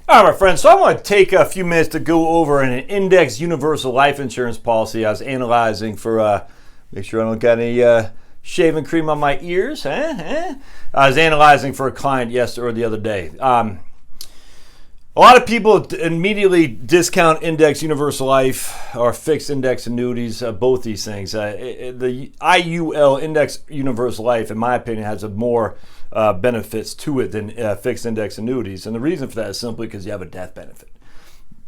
All right, my friends, so I want to take a few minutes to go over an index universal life insurance policy I was analyzing for, make sure I don't got any shaving cream on my ears. I was analyzing for a client yesterday or the other day. A lot of people immediately discount index universal life or fixed index annuities, both these things. The IUL, index universal life, in my opinion, has a more benefits to it than fixed index annuities. And the reason for that is simply because you have a death benefit.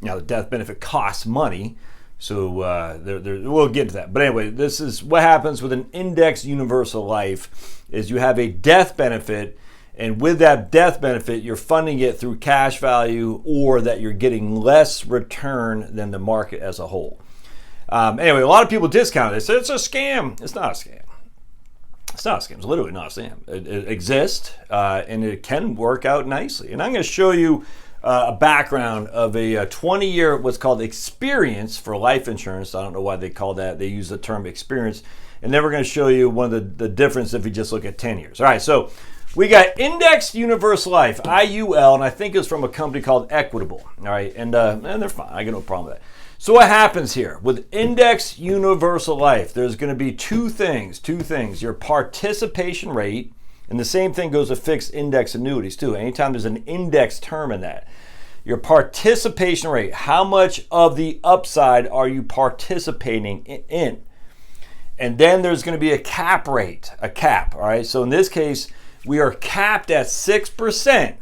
Now, the death benefit costs money, so we'll get to that. But anyway, this is what happens with an index universal life is you have a death benefit, and with that death benefit, you're funding it through cash value or that you're getting less return than the market as a whole. Anyway, a lot of people discount it. They say it's a scam. It's not a scam. It's not a scam. It's literally not a scam. It exists, and it can work out nicely. And I'm going to show you a background of a 20-year, what's called experience for life insurance. I don't know why they call that. They use the term experience. And then we're going to show you one of the difference if you just look at 10 years. All right, so we got Indexed Universal Life, IUL, and I think it's from a company called Equitable. All right, and they're fine. I got no problem with that. So what happens here with Indexed Universal Life? There's going to be two things. Your participation rate, and the same thing goes with fixed index annuities too. Anytime there's an index term in that, your participation rate, how much of the upside are you participating in? And then there's going to be a cap rate, a cap. All right. So in this case, we are capped at 6%.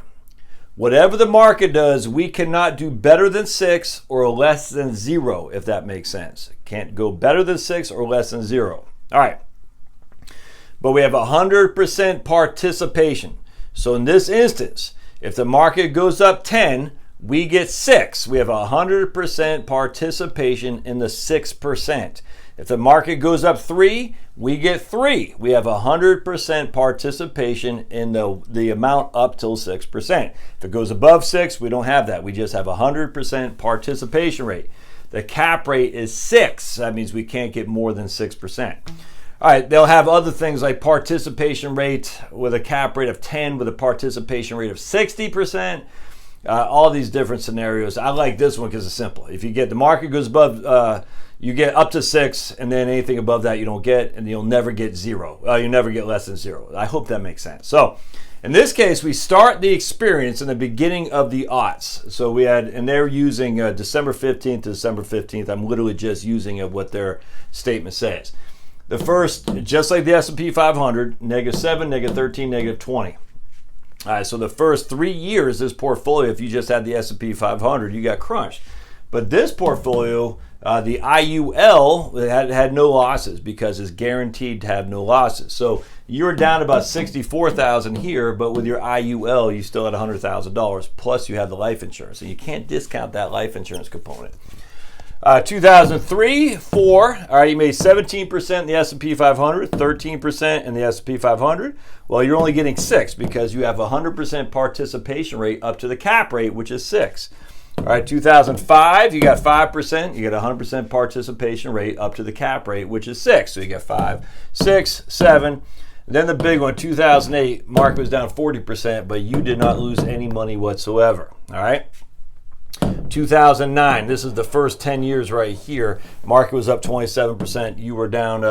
Whatever the market does, we cannot do better than 6 or less than 0, if that makes sense. Can't go better than 6 or less than 0. All right. But we have 100% participation. So in this instance, if the market goes up 10, we get 6. We have 100% participation in the 6%. If the market goes up 3, we get 3. We have 100% participation in the amount up till 6%. If it goes above 6, we don't have that. We just have 100% participation rate. The cap rate is 6. That means we can't get more than 6%. All right, they'll have other things like participation rate with a cap rate of 10 with a participation rate of 60%. All these different scenarios. I like this one because it's simple. If you get the market goes above, you get up to 6, and then anything above that you don't get, and you'll never get 0. You never get less than 0. I hope that makes sense. So in this case, we start the experience in the beginning of the aughts. So we had, and they're using December 15th to December 15th. I'm literally just using what their statement says. The first, just like the S&P 500, -7, -13, -20. All right, so the first 3 years, this portfolio, if you just had the S&P 500, you got crunched. But this portfolio, the IUL, had no losses because it's guaranteed to have no losses. So you're down about $64,000 here, but with your IUL, you still had $100,000, plus you have the life insurance. So you can't discount that life insurance component. 2003, 4, all right, you made 17% in the S&P 500, 13% in the S&P 500. Well, you're only getting 6 because you have 100% participation rate up to the cap rate, which is 6. All right, 2005, you got 5%. You get 100% participation rate up to the cap rate, which is 6. So you get 5, 6, 7. Then the big one, 2008, market was down 40%, but you did not lose any money whatsoever. All right. 2009, this is the first 10 years right here. Market was up 27%. You were down.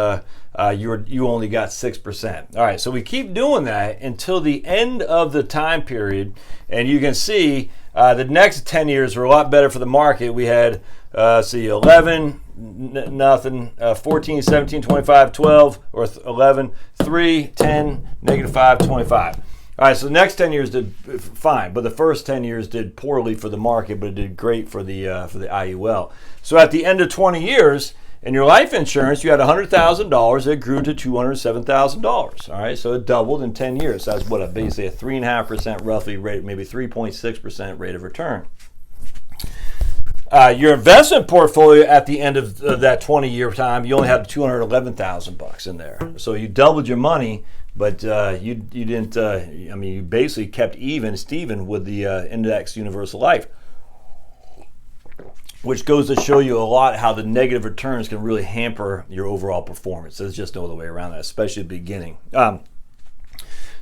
You only got 6%. All right, so we keep doing that until the end of the time period, and you can see the next 10 years were a lot better for the market. We had 11, nothing, 14, 17, 25, 12, or 11, 3, 10, -5, 25. All right, so the next 10 years did fine, but the first 10 years did poorly for the market, but it did great for the IUL. So at the end of 20 years, in your life insurance, you had $100,000. It grew to $207,000. All right, so it doubled in 10 years. That's what basically a 3.5% roughly rate, maybe 3.6% rate of return. Your investment portfolio at the end of that 20-year time, you only had $211,000 in there. So you doubled your money. But you didn't, you basically kept Steven with the Indexed Universal Life, which goes to show you a lot how the negative returns can really hamper your overall performance. There's just no other way around that, especially at the beginning.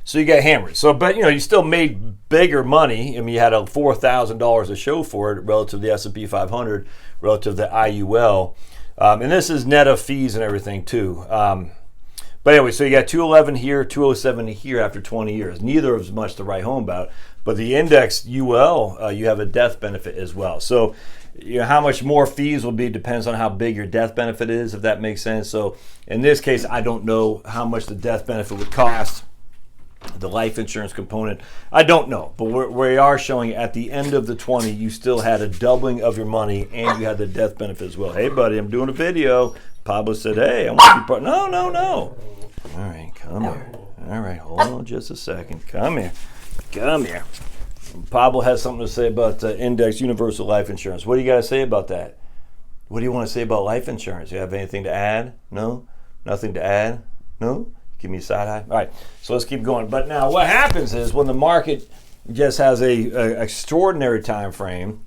So you got hammered. So, but you still made bigger money. I mean, you had a $4,000 a show for it relative to the S&P 500, relative to the IUL, and this is net of fees and everything too. But anyway, so you got 211 here, 207 here after 20 years. Neither is much to write home about. But the index UL, you have a death benefit as well. So how much more fees will be depends on how big your death benefit is, if that makes sense. So in this case, I don't know how much the death benefit would cost. The life insurance component, I don't know. But we are showing at the end of the 20, you still had a doubling of your money and you had the death benefit as well. Hey, buddy, I'm doing a video. Pablo said, hey, I want to be part. No. All right, come here. All right, hold on just a second. Come here. Pablo has something to say about index universal life insurance. What do you got to say about that? What do you want to say about life insurance? You have anything to add? No? Nothing to add? No? Give me a side eye. All right, so let's keep going. But now what happens is when the market just has a extraordinary time frame,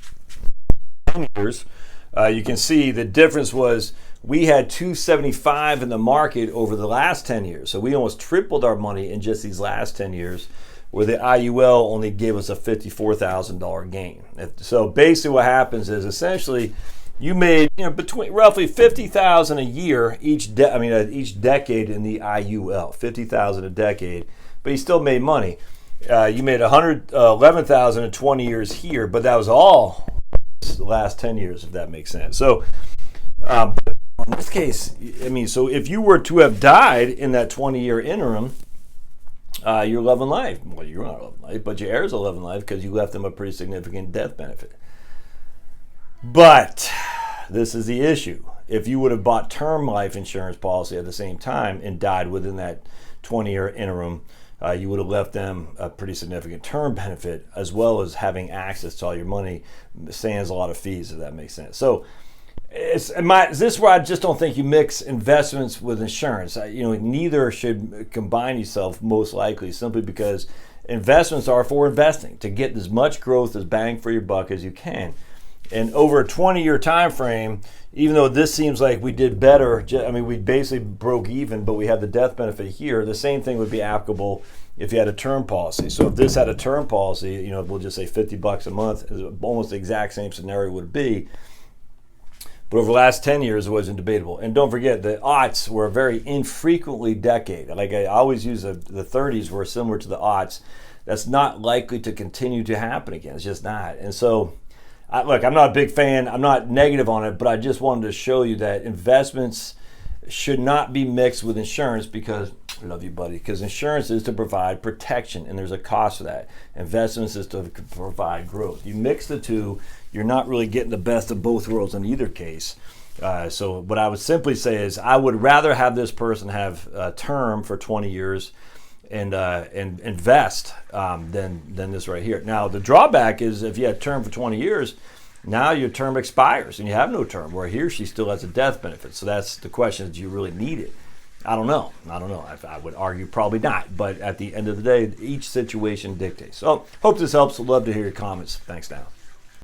10 years, you can see the difference was we had 275 in the market over the last 10 years. So we almost tripled our money in just these last 10 years, where the IUL only gave us a $54,000 gain. So basically what happens is essentially you made between roughly $50,000 a year each decade in the IUL, $50,000 a decade, but you still made money. You made $111,000 in 20 years here, but that was all the last 10 years, if that makes sense. So but in this case, so if you were to have died in that 20-year interim, you're loving life. Well, you're not loving life, but your heirs are loving life because you left them a pretty significant death benefit. But this is the issue. If you would have bought term life insurance policy at the same time and died within that 20-year interim, you would have left them a pretty significant term benefit, as well as having access to all your money, sans a lot of fees, if that makes sense. So this is where I just don't think you mix investments with insurance. Neither should combine yourself, most likely, simply because investments are for investing, to get as much growth as bang for your buck as you can. And over a 20-year time frame, even though this seems like we did better, we basically broke even, but we had the death benefit here, the same thing would be applicable if you had a term policy. So if this had a term policy, we'll just say $50 a month, is almost the exact same scenario would be. But over the last 10 years, it wasn't debatable. And don't forget, the aughts were a very infrequently decade. Like I always use the 30s were similar to the aughts. That's not likely to continue to happen again. It's just not. And so, look, I'm not a big fan. I'm not negative on it, but I just wanted to show you that investments should not be mixed with insurance, because I love you, buddy, because insurance is to provide protection, and there's a cost for that. Investments is to provide growth. You mix the two, you're not really getting the best of both worlds in either case. So what I would simply say is I would rather have this person have a term for 20 years and invest than this right here. Now, the drawback is if you had term for 20 years, now your term expires and you have no term, where here she still has a death benefit. So that's the question, do you really need it? I don't know. I would argue probably not. But at the end of the day, each situation dictates. So hope this helps. I'd love to hear your comments. Thanks now.